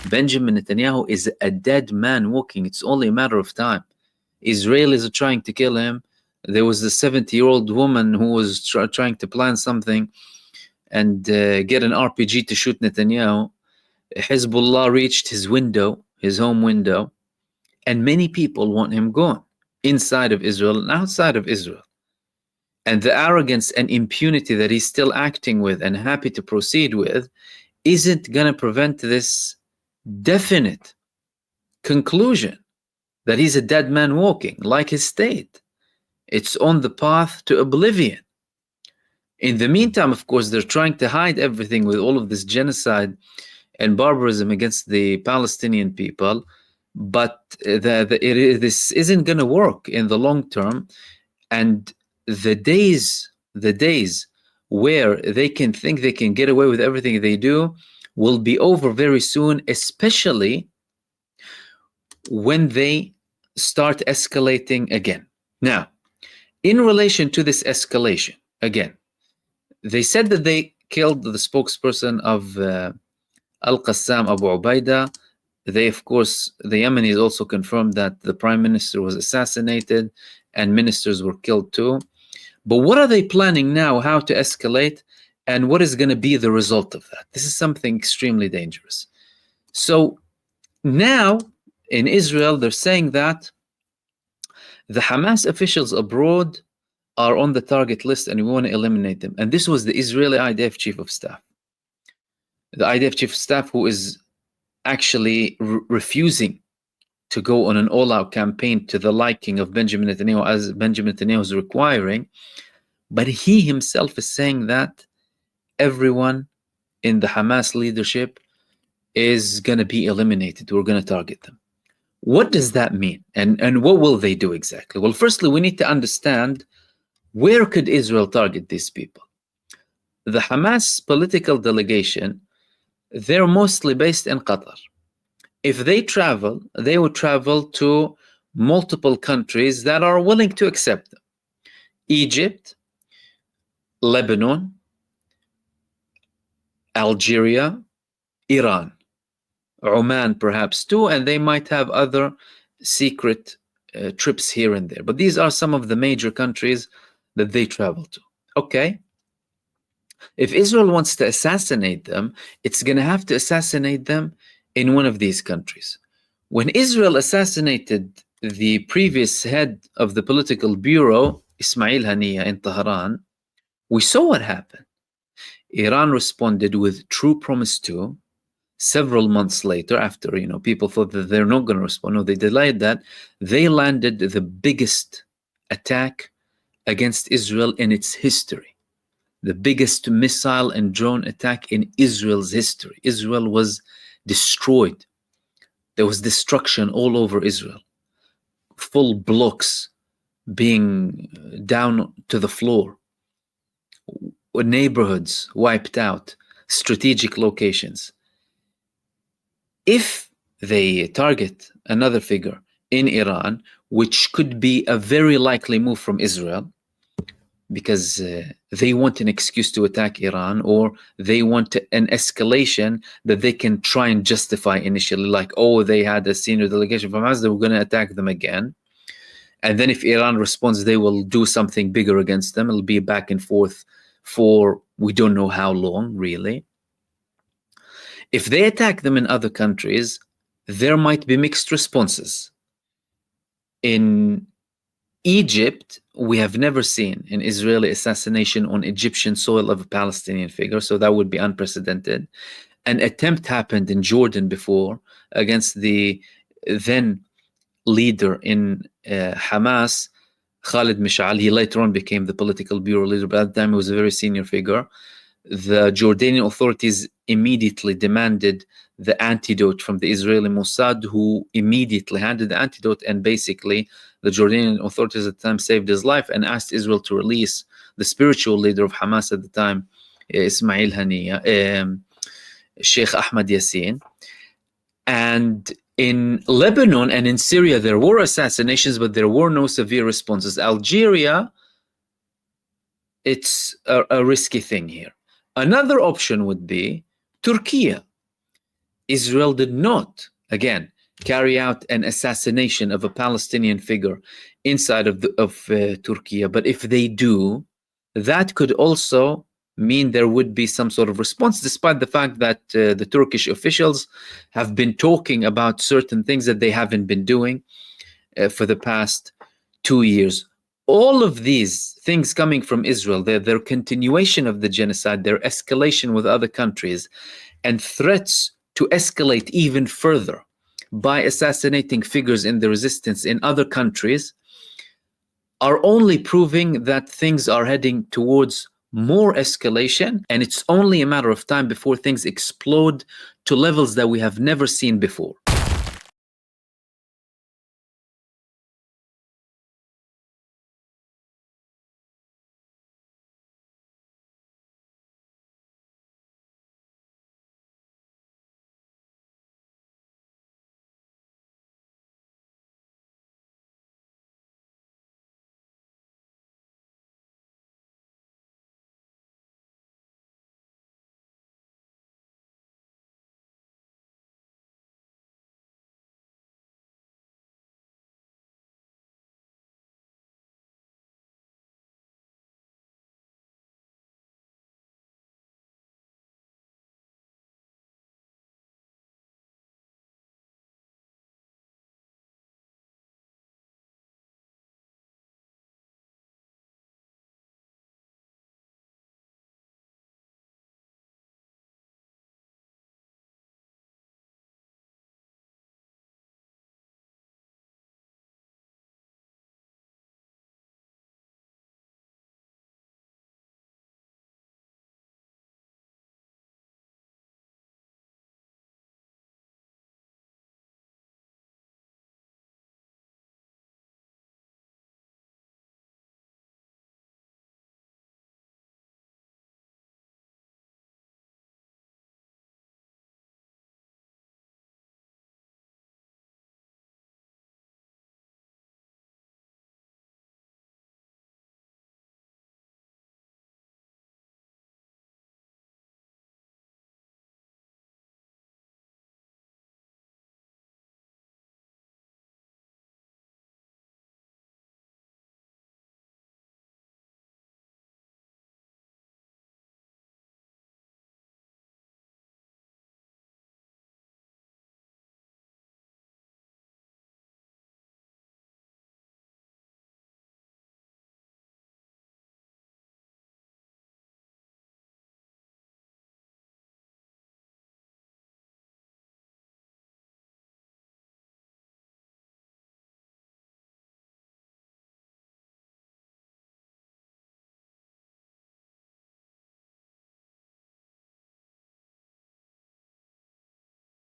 Benjamin Netanyahu is a dead man walking. It's only a matter of time. Israelis are trying to kill him. There was a 70-year-old woman who was trying to plan something and get an RPG to shoot Netanyahu. Hezbollah reached his window, his home window, and many people want him gone, inside of Israel and outside of Israel. And the arrogance and impunity that he's still acting with and happy to proceed with isn't going to prevent this definite conclusion that he's a dead man walking, like his state. It's on the path to oblivion. In the meantime, of course, they're trying to hide everything with all of this genocide and barbarism against the Palestinian people, but this isn't going to work in the long term. And the days where they can think they can get away with everything they do will be over very soon, especially when they start escalating again. Now, in relation to this escalation, again, they said that they killed the spokesperson of Al-Qassam, Abu Ubaidah. They, of course, the Yemenis also confirmed that the prime minister was assassinated and ministers were killed too. But what are they planning now, how to escalate, and what is going to be the result of that? This is something extremely dangerous. So now in Israel, they're saying that the Hamas officials abroad are on the target list and we want to eliminate them. And this was the Israeli IDF chief of staff. The IDF chief of staff who is actually refusing to go on an all-out campaign to the liking of Benjamin Netanyahu, as Benjamin Netanyahu is requiring. But he himself is saying that everyone in the Hamas leadership is going to be eliminated. We're going to target them. What does that mean? And what will they do exactly? Well, firstly, we need to understand, where could Israel target these people? The Hamas political delegation, they're mostly based in Qatar. If they travel, they would travel to multiple countries that are willing to accept them. Egypt, Lebanon, Algeria, Iran, Oman perhaps too, and they might have other secret trips here and there. But these are some of the major countries that they travel to. Okay. If Israel wants to assassinate them, it's going to have to assassinate them in one of these countries. When Israel assassinated the previous head of the political bureau, Ismail Haniyeh, in Tehran, we saw what happened. Iran responded with true promise to. Several months later, after people thought that they're not going to respond, no, they delayed that. They landed the biggest attack against Israel in its history, the biggest missile and drone attack in Israel's history. Israel was destroyed. There was destruction all over Israel, full blocks being down to the floor, neighborhoods wiped out, strategic locations. If they target another figure in Iran, which could be a very likely move from Israel, because they want an excuse to attack Iran, or they want an escalation that they can try and justify initially, like, oh, they had a senior delegation from us, they were going to attack them again. And then if Iran responds, they will do something bigger against them. It'll be back and forth for we don't know how long, really. If they attack them in other countries, there might be mixed responses. In Egypt, we have never seen an Israeli assassination on Egyptian soil of a Palestinian figure, so that would be unprecedented. An attempt happened in Jordan before against the then leader in Hamas, Khalid Mish'al. He later on became the political bureau leader, but at the time he was a very senior figure. The Jordanian authorities immediately demanded the antidote from the Israeli Mossad, who immediately handed the antidote, and basically the Jordanian authorities at the time saved his life and asked Israel to release the spiritual leader of Hamas at the time, Ismail Haniyeh, Sheikh Ahmad Yassin. And in Lebanon and in Syria, there were assassinations, but there were no severe responses. Algeria, it's a risky thing here. Another option would be Turkey. Israel did not, again, carry out an assassination of a Palestinian figure inside of Turkey. But if they do, that could also mean there would be some sort of response, despite the fact that the Turkish officials have been talking about certain things that they haven't been doing for the past 2 years. All of these things coming from Israel, their continuation of the genocide, their escalation with other countries, and threats to escalate even further by assassinating figures in the resistance in other countries, are only proving that things are heading towards more escalation, and it's only a matter of time before things explode to levels that we have never seen before.